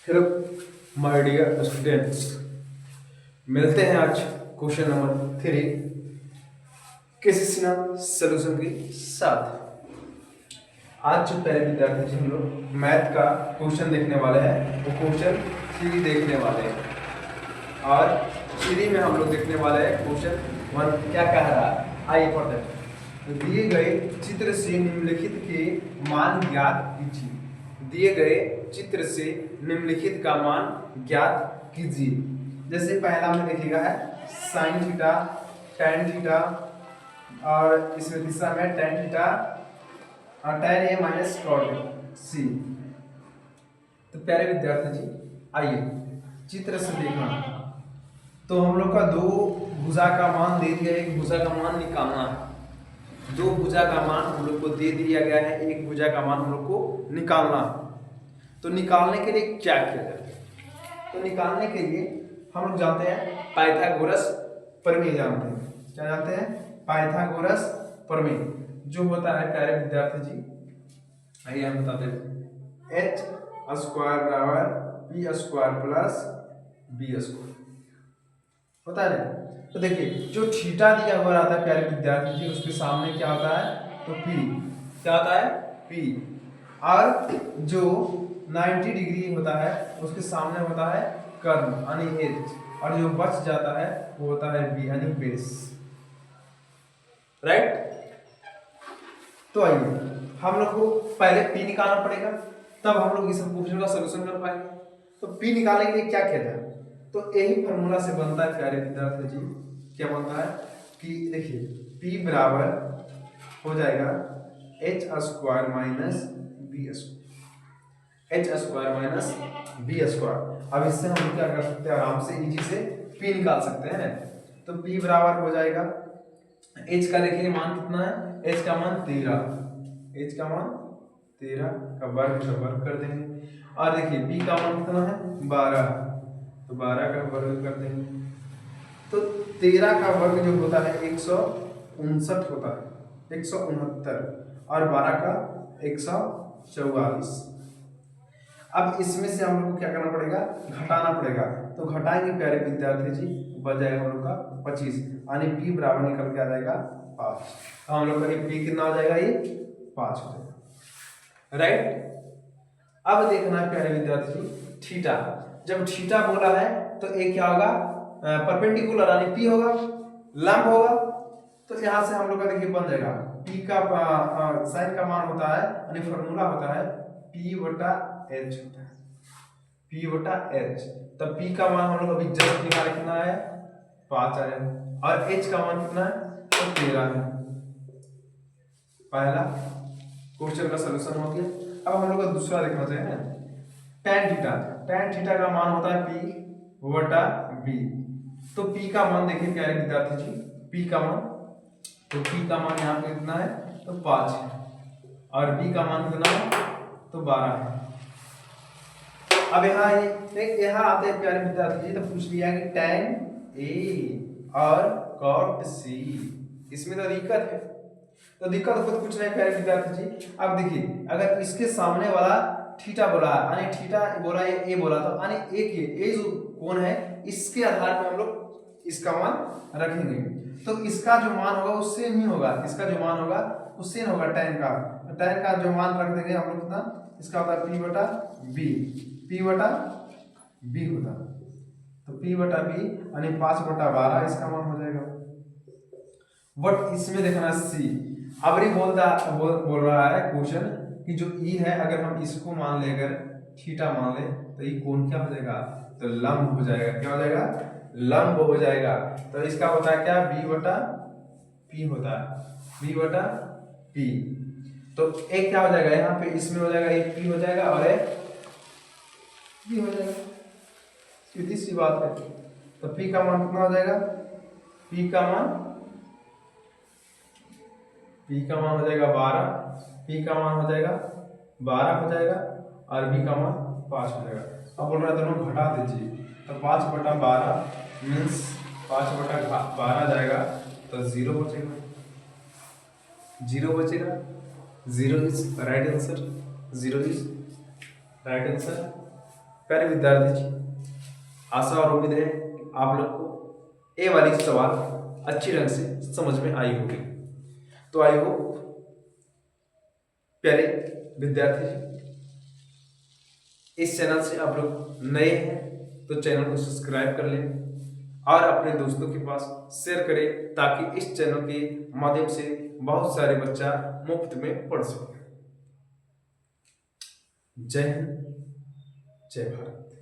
Hello my dear students, मिलते हैं आज क्वेश्चन नंबर 3 केसीसीना सोल्यूशन के साथ। आज जो पहले विद्यार्थी जी हम लोग मैथ का क्वेश्चन देखने वाले हैं वो क्वेश्चन 3 देखने वाले हैं और 3 में हम लोग देखने वाले हैं क्वेश्चन 1 क्या कह रहा है। आइए पढ़ते हैं। दिए गए चित्र से निम्नलिखित के मान ज्ञात कीजिए। दिए गए चित्र से निम्नलिखित का मान ज्ञात कीजिए। जैसे पहला में देखिएगा है साइन थीटा, tan थीटा और इसमें तीसरा में tan थीटा और tan a minus cot c। तो प्यारे विद्यार्थी जी आइए चित्र से देखना। तो हम लोग का दो भुजा का मान दे दिया, एक भुजा का मान निकालना है। दो भुजा का मान हम लोग को दे दिया गया है, एक भुजा का मान हम लोग को निकालना है। तो निकालने के लिए क्या किया जाए? तो निकालने के लिए हम लोग जानते हैं पाइथागोरस प्रमेय जानते हैं। क्या जानते हैं? पाइथागोरस प्रमेय जो होता है प्यारे विद्यार्थी जी, आइए हम बताते हैं। एच स्क्वायर बराबर P square plus B square होता है। तो देखिए जो थीटा दिया हुआ रहता है प्यारे विद्यार्थी जी, उसके सामने क्या होता है? तो पी क्या होता है? पी। और जो 90 डिग्री होता है उसके सामने होता है कर्ण यानी एच, और जो बच जाता है वो होता है बी यानी बेस। राइट। तो आइए हम लोग को पहले पी निकालना पड़ेगा, तब हम लोग इस क्वेश्चन का सलूशन कर पाएंगे। तो पी निकालने के लिए क्या किया जाए? तो यही फॉर्मूला से बनता है प्यारे विद्यार्थी जी। क्या बनता है कि देखिए पी बराबर हो जाएगा H square minus B square, H square minus B square. अब इससे हम क्या कर सकते हैं? आराम से इजी से पी निकाल सकते हैं। तो पी बराबर हो जाएगा एच का, देखिए मान कितना है? एच का मान 13, एच का मान 13 का वर्ग कर देंगे। और देखिए पी का मान कितना है? 12, तो 12 का वर्ग कर देंगे। तो 13 का वर्ग जो होता है 159 होता है, 169, और 12 का 144। अब इसमें से हम लोग को क्या करना पड़ेगा? घटाना पड़ेगा। तो घटाएंगे प्यारे विद्यार्थी जी, बच जाएगा हम लोग का 25 यानी पी बराबर निकल के आ जाएगा 5। तो हम लोग का पी कितना हो जाएगा? ये 5 हो जाएगा। राइट। अब देखना है प्यारे विद्यार्थी जी थीटा। जब थीटा बोला है तो एक क्या होगा? परपेंडिकुलर यानी पी होगा, लंब होगा। तो यहां से हम लोग का देखिए बन जाएगा पी का साइन का मान होता है यानी फॉर्मूला होता है पी बटा एच होता है, पी बटा एच। तब पी का मान हम लोग अभी जस्ट निकाले कितना है? 5 आया, और एच का मान कितना है? तो 13 है। पहला क्वेश्चन का सलूशन हो गया। अब हम लोग को दूसरा देखना चाहिए ना, tan थीटा। tan थीटा का मान होता है p बटा b। तो p का मान देखिए प्यारे विद्यार्थी जी, p का मान, तो p का मान यहाँ पे कितना है? तो 5 है, और b का मान कितना है? तो 12 है। अब यहाँ आते हैं प्यारे विद्यार्थी जी, तो पूछ लिया कि tan a और cot c, इसमें तो दिक्कत है। तो दिक्कत खुद कुछ नहीं प्यारे विद्यार्थी जी। अब देखिए अगर इसके सामने वाला थीटा बोला यानी थीटा बोला या ए बोला, तो यानी ए जो कोण है इसके आधार पर हम लोग इसका मान रखेंगे। तो इसका जो मान होगा उससे नहीं होगा, इसका जो मान होगा उससे नहीं होगा tan का। तो tan का जो मान रख देंगे हम लोग कितना? इसका होता है p बटा b, p बटा b होता है। तो p बटा b यानी 5 बटा 12 इसका मान हो जाएगा। बट इसमें देखना सी, अब नहीं बोल रहा है क्वेश्चन कि जो ई है अगर हम इसको मान ले, अगर थीटा मान ले, तो ये कोण क्या हो जाएगा? तो लंब हो जाएगा। क्या हो जाएगा? लंब हो जाएगा। तो इसका होता है क्या? बी बटा पी होता है, बी बटा पी। तो एक क्या हो जाएगा यहाँ पे? इसमें हो जाएगा एक पी हो जाएगा और एक बी हो जाएगा। सीधी सी बात है। तो पी का मान कितना हो जाएगा? पी का मान हो जाएगा 12, पी का मान हो जाएगा 12 हो जाएगा, और बी का मान 5 हो जाएगा। अब बोल रहा है दोनों घटा दीजिए, तो 5 बटा 12 मीन्स 5 बटा 12 जाएगा, तो 0 बचेगा, 0 बचेगा। 0 is right answer, 0 is right answer. प्यारे विद्यार्थी जी, आशा और उम्मीद है कि आप लोग को ये वाली सवाल अच्छी ढंग से समझ में आई होगी। तो आई होप प्यारे विद्यार्थी जी, इस चैनल से आप लोग नए हैं तो चैनल को सब्सक्राइब कर लें और अपने दोस्तों के पास शेयर करें ताकि इस चैनल के माध्यम से बहुत सारे बच्चा मुफ्त में पढ़ सकें। जय हिंद, जय भारत।